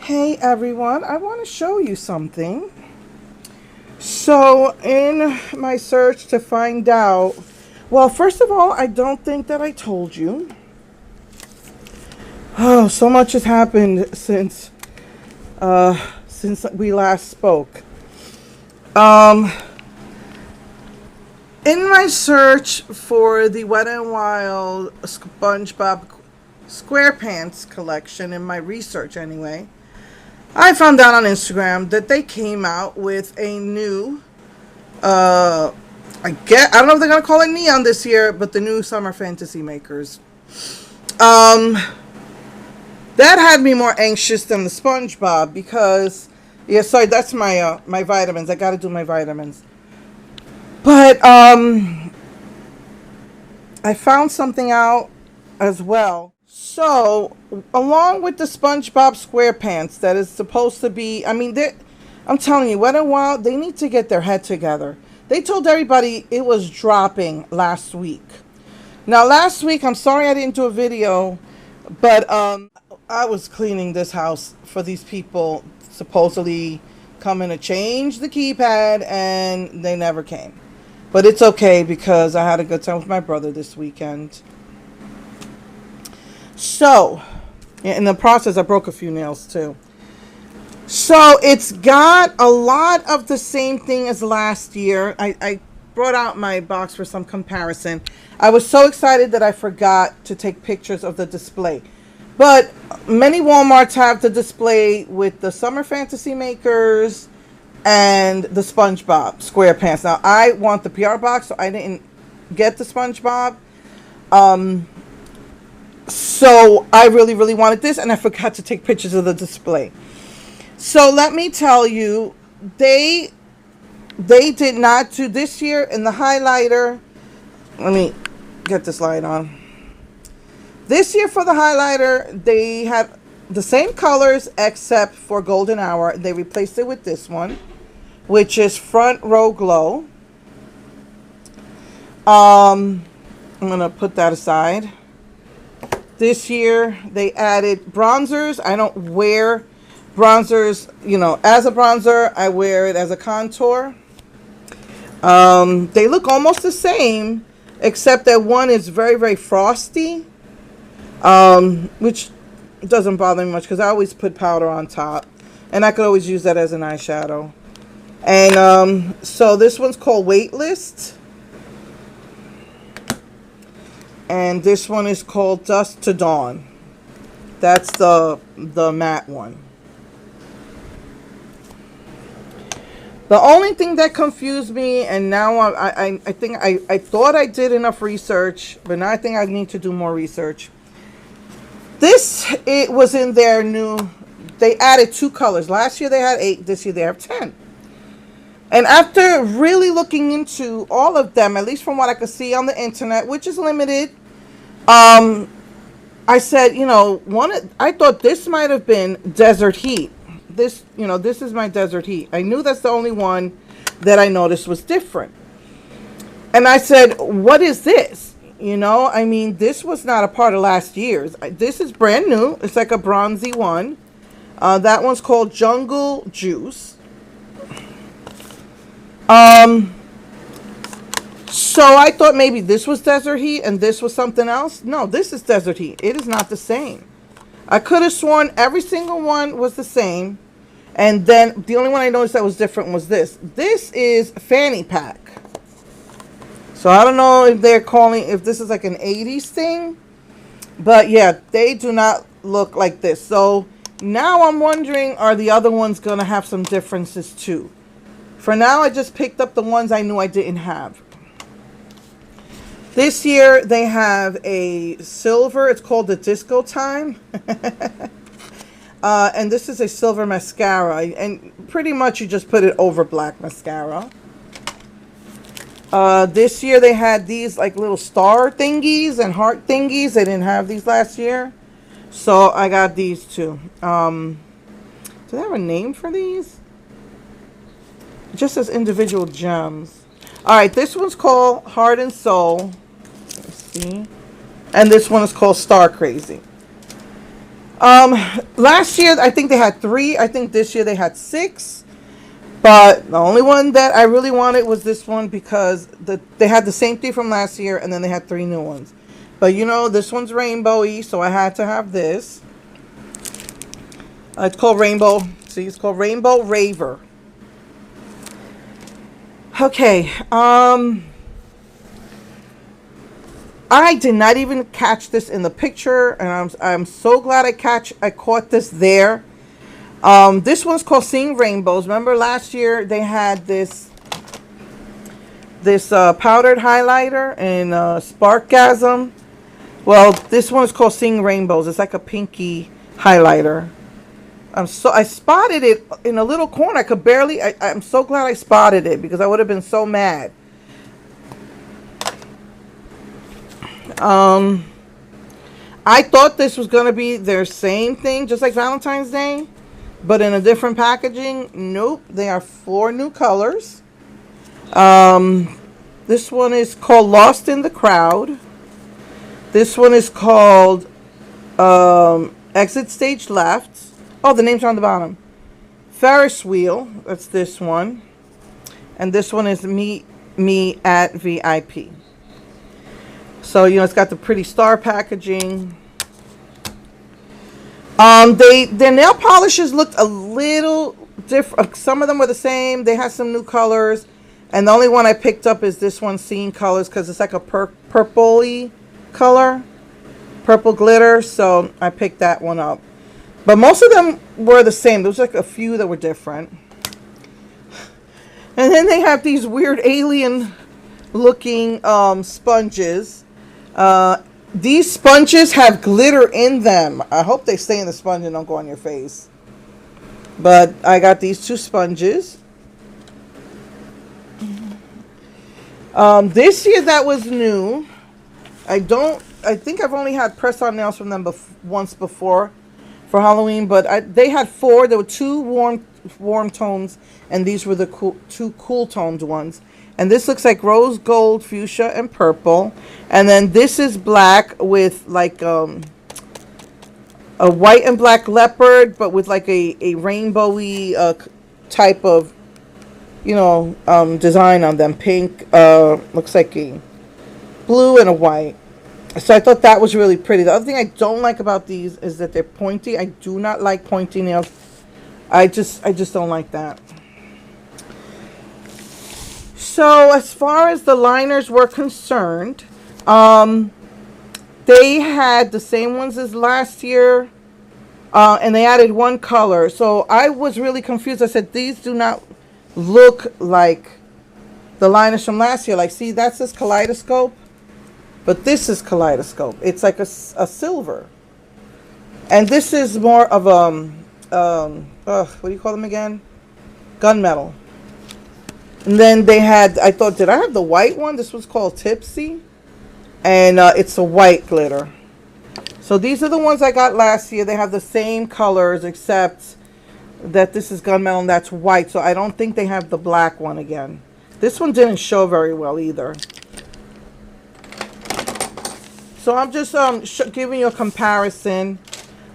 Hey everyone, I want to show you something. So in my search to find out, well, first of all, I don't think that I told you. Oh, so much has happened since we last spoke. In my search for the Wet n Wild SpongeBob SquarePants collection, in my research anyway, I found out on Instagram that they came out with a new, I don't know if they're going to call it neon this year, but the new Summer Fantasy Makers. That had me more anxious than the SpongeBob because, yeah, sorry, that's my, my vitamins. I got to do my vitamins. But, I found something out as well. So, along with the SpongeBob SquarePants that is supposed to be, I'm telling you, Wet n Wild, they need to get their head together. They told everybody it was dropping last week. Now, last week, I'm sorry I didn't do a video, but I was cleaning this house for these people supposedly coming to change the keypad, and they never came. But it's okay because I had a good time with my brother this weekend. So, in the process, I broke a few nails too. So, it's got a lot of the same thing as last year. I brought out my box for some comparison. I was so excited that I forgot to take pictures of the display. But many Walmarts have the display with the Summer Fantasy Makers and the SpongeBob SquarePants. Now, I want the PR box, so I didn't get the SpongeBob. So I really wanted this, and I forgot to take pictures of the display. So let me tell you, they did not do this year in the highlighter. Let me get this light on. This year for the highlighter, they have the same colors except for Golden Hour. They replaced it with this one, which is Front Row Glow. I'm going to put that aside. This year, they added bronzers. I don't wear bronzers, as a bronzer. I wear it as a contour. They look almost the same, except that one is very frosty, which doesn't bother me much because I always put powder on top. And I could always use that as an eyeshadow. And so this one's called Waitlist. And this one is called Dusk to Dawn. That's the matte one. The only thing that confused me, and now I think I thought I did enough research, but now I think I need to do more research. It was in their new, they added 2 colors. Last year they had 8, this year they have 10. And after really looking into all of them, at least from what I could see on the internet, which is limited, I said, I thought this might have been Desert Heat. This is my Desert Heat. I knew that's the only one that I noticed was different. And I said, what is this? This was not a part of last year's. This is brand new. It's like a bronzy one. That one's called Jungle Juice. So I thought maybe this was Desert Heat and this was something else. No, this is Desert Heat. It is not the same. I could have sworn every single one was the same. And then the only one I noticed that was different was this. This is Fanny Pack. So I don't know if if this is like an 80s thing. But yeah, they do not look like this. So now I'm wondering, are the other ones going to have some differences too? For now, I just picked up the ones I knew I didn't have. This year, they have a silver. It's called the Disco Time. And this is a silver mascara. And pretty much you just put it over black mascara. This year, they had these like little star thingies and heart thingies. They didn't have these last year. So I got these too. Do they have a name for these? It just says individual gems. All right, this one's called Heart and Soul. Let's see. And this one is called Star Crazy. Last year I think they had 3. I think this year they had 6. But the only one that I really wanted was this one because they had the same thing from last year, and then they had 3 new ones. But you know, this one's rainbowy, so I had to have this. It's called Rainbow. See, it's called Rainbow Raver. Okay. I did not even catch this in the picture, and I'm so glad I caught this there. This one's called Seeing Rainbows. Remember last year they had this powdered highlighter in Sparkgasm. Well, this one is called Seeing Rainbows. It's like a pinky highlighter. I spotted it in a little corner. I could barely. I'm so glad I spotted it because I would have been so mad. I thought this was going to be their same thing, just like Valentine's Day, but in a different packaging. Nope, they are 4 new colors. This one is called Lost in the Crowd. This one is called Exit Stage Left. Oh, the names are on the bottom. Ferris Wheel, that's this one. And this one is Meet Me at VIP. So, you know, it's got the pretty star packaging. Their nail polishes looked a little different. Some of them were the same. They had some new colors. And the only one I picked up is this one, Seeing Colors, because it's like a purple-y color. Purple glitter. So I picked that one up. But most of them were the same. There was like a few that were different. And then they have these weird alien-looking sponges. These sponges have glitter in them. I hope they stay in the sponge and don't go on your face. But I got these 2 sponges. This year that was new. I think I've only had press-on nails from them once before for Halloween, but they had 4. There were 2 warm tones, and these were the 2 cool toned ones. And this looks like rose gold, fuchsia, and purple. And then this is black with like a white and black leopard, but with like a rainbowy type of, you know, design on them. Pink, looks like a blue and a white. So I thought that was really pretty. The other thing I don't like about these is that they're pointy. I do not like pointy nails. I just don't like that. So as far as the liners were concerned, they had the same ones as last year, and they added 1 color. So I was really confused. I said, these do not look like the liners from last year. Like, see, that says Kaleidoscope. But this is Kaleidoscope. It's like a silver. And this is more of what do you call them again? Gunmetal. And then they had, I thought, did I have the white one? This was called Tipsy. And it's a white glitter. So these are the ones I got last year. They have the same colors except that this is gunmetal and that's white. So I don't think they have the black one again. This one didn't show very well either. So I'm just giving you a comparison.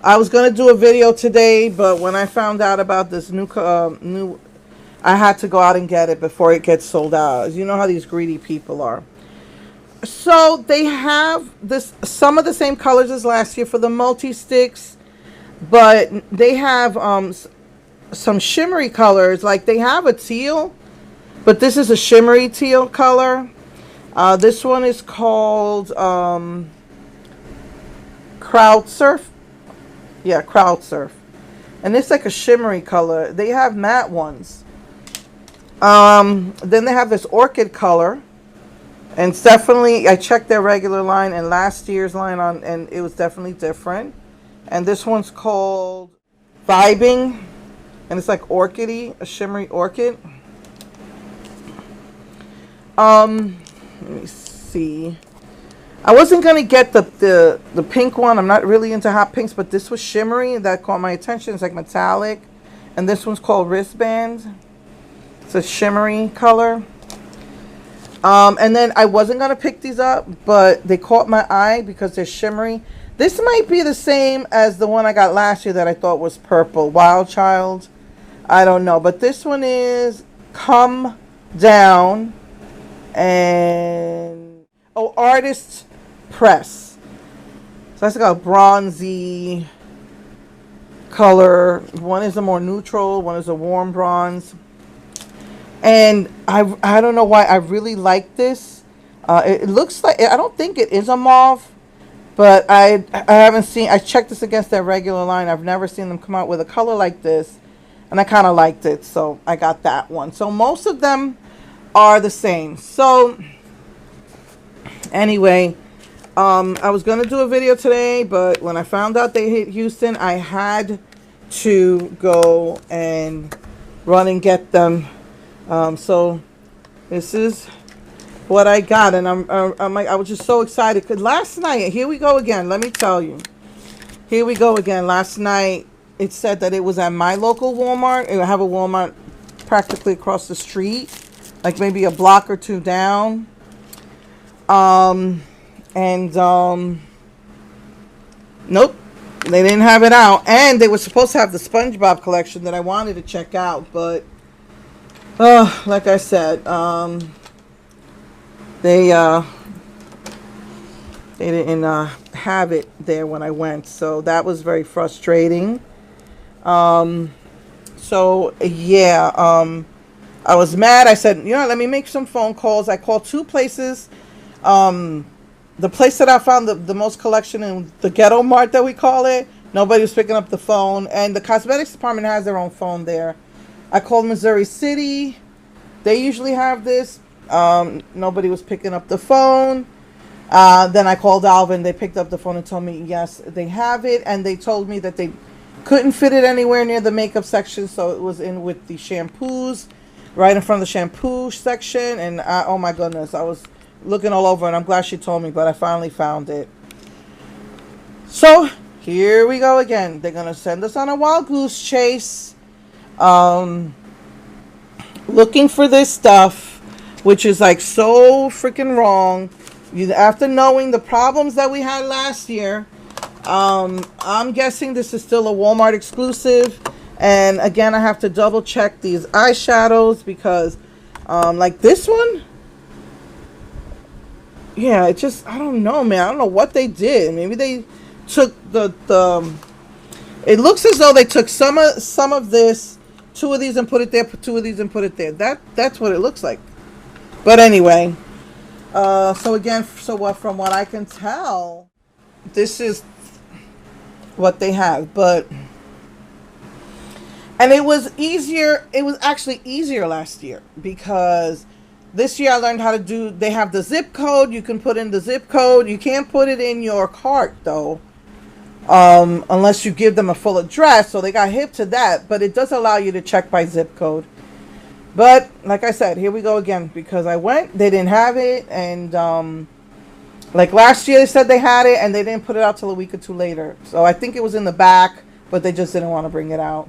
I was going to do a video today, but when I found out about this new, I had to go out and get it before it gets sold out. You know how these greedy people are. So they have some of the same colors as last year for the multi-sticks, but they have some shimmery colors. Like they have a teal, but this is a shimmery teal color. This one is called Crowdsurf. Yeah, Crowdsurf. And it's like a shimmery color. They have matte ones. Then they have this orchid color. And it's definitely, I checked their regular line and last year's line on, and it was definitely different. And this one's called Vibing. And it's like orchidy, a shimmery orchid. Let me see. I wasn't going to get the pink one. I'm not really into hot pinks, but this was shimmery. That caught my attention. It's like metallic. And this one's called Wristband. It's a shimmery color. And then I wasn't going to pick these up, but they caught my eye because they're shimmery. This might be the same as the one I got last year that I thought was purple. Wild Child. I don't know. But this one is Come Down. And, oh, Artist Press. So that's like a bronzy color. One is a more neutral. One is a warm bronze. And I don't know why I really like this. It looks like, I don't think it is a mauve, but I haven't seen, I checked this against their regular line. I've never seen them come out with a color like this, and I kind of liked it, so I got that one. So most of them are the same. So anyway, I was going to do a video today, but when I found out they hit Houston, I had to go and run and get them. So this is what I got, and I'm like, I was just so excited because last night, here we go again. Let me tell you, here we go again. Last night it said that it was at my local Walmart. I have a Walmart practically across the street, like maybe a block or two down. Nope, they didn't have it out, and they were supposed to have the SpongeBob collection that I wanted to check out, but like I said, they didn't have it there when I went, so that was very frustrating. So yeah, I was mad. I said, you know, let me make some phone calls. I called two places. The place that I found the most collection in, the Ghetto Mart that we call it, nobody was picking up the phone, and the cosmetics department has their own phone there. I called Missouri City. They usually have this. Nobody was picking up the phone. Then I called Alvin. They picked up the phone and told me, yes, they have it. And they told me that they couldn't fit it anywhere near the makeup section. So it was in with the shampoos, right in front of the shampoo section. And oh my goodness, I was looking all over, and I'm glad she told me, but I finally found it. So here we go again. They're going to send us on a wild goose chase. Looking for this stuff, which is like so freaking wrong. After knowing the problems that we had last year, I'm guessing this is still a Walmart exclusive. And again, I have to double check these eyeshadows because like this one, yeah, it just, I don't know, man. I don't know what they did. Maybe they took the it looks as though they took some of this, two of these and put it there, two of these and put it there. That's what it looks like. But anyway, so again, from what I can tell, this is what they have. And it was easier. It was actually easier last year because this year I learned how to do, they have the zip code. You can put in the zip code. You can't put it in your cart though. Unless you give them a full address, so they got hip to that, but it does allow you to check by zip code. But like I said, here we go again, because I went, they didn't have it, and like last year they said they had it and they didn't put it out till a week or two later. So I think it was in the back, but they just didn't want to bring it out.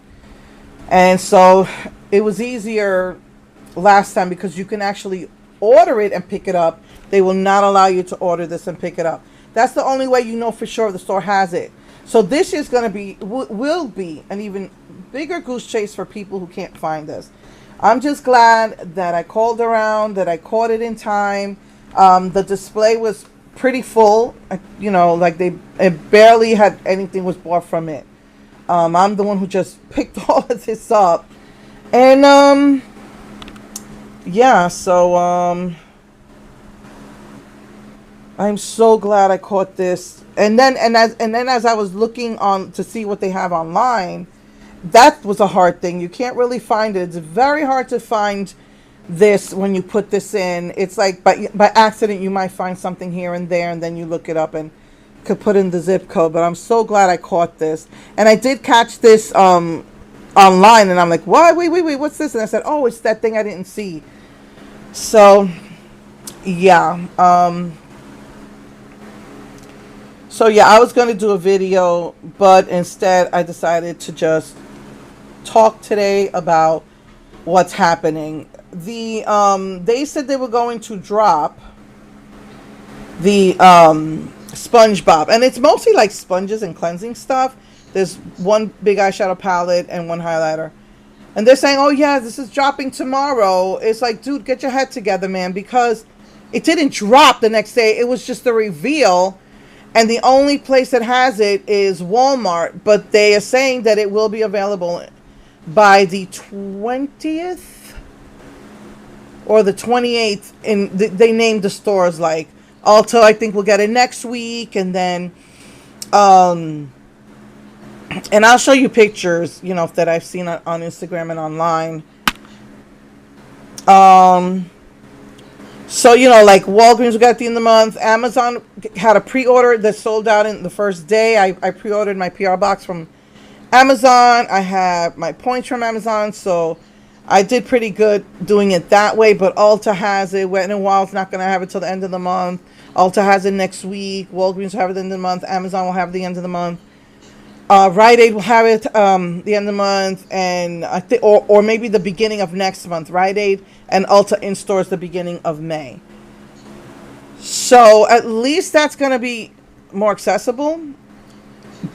And so it was easier last time because you can actually order it and pick it up. They will not allow you to order this and pick it up. That's the only way you know for sure the store has it. So this is going to be, will be an even bigger goose chase for people who can't find us. I'm just glad that I called around, that I caught it in time. The display was pretty full. You know, like it barely had anything was bought from it. I'm the one who just picked all of this up. And, yeah, so, I'm so glad I caught this. And then as I was looking on to see what they have online, that was a hard thing. You can't really find it. It's very hard to find this when you put this in. It's like by accident you might find something here and there, and then you look it up and could put in the zip code. But I'm so glad I caught this. And I did catch this online, and I'm like, what? Wait, what's this? And I said, oh, it's that thing I didn't see. So yeah. So yeah, I was going to do a video, but instead I decided to just talk today about what's happening. they said they were going to drop the SpongeBob, and it's mostly like sponges and cleansing stuff. There's one big eyeshadow palette and one highlighter, and they're saying, oh yeah, this is dropping tomorrow. It's like, dude, get your head together, man, because it didn't drop the next day. It was just a reveal, and the only place that has it is Walmart, but they are saying that it will be available by the 20th or the 28th. And they named the stores, like Ulta, I think we'll get it next week, and then and I'll show you pictures, you know, that I've seen on Instagram and online. So, you know, like Walgreens we got at the end of the month. Amazon had a pre-order that sold out in the first day. I pre-ordered my PR box from Amazon. I have my points from Amazon, so I did pretty good doing it that way. But Ulta has it. Wet n Wild's not going to have it till the end of the month. Ulta has it next week. Walgreens will have it at the end of the month. Amazon will have it at the end of the month. Rite Aid will have it the end of the month, and I think, or maybe the beginning of next month. Rite Aid and Ulta in stores the beginning of May. So at least that's going to be more accessible.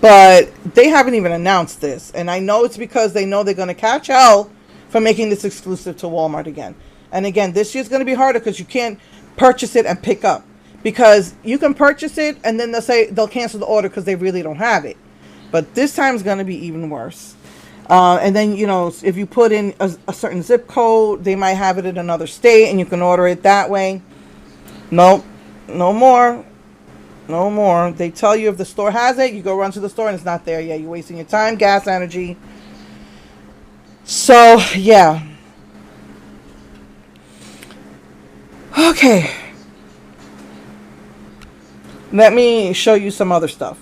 But they haven't even announced this, and I know it's because they know they're going to catch hell for making this exclusive to Walmart again. And again, this year's going to be harder because you can't purchase it and pick up, because you can purchase it and then they'll cancel the order because they really don't have it. But this time is going to be even worse. And then, you know, if you put in a certain zip code, they might have it in another state and you can order it that way. Nope. No more. No more. They tell you if the store has it, you go run to the store and it's not there. Yeah, you're wasting your time, gas, energy. So, yeah. Okay. Let me show you some other stuff.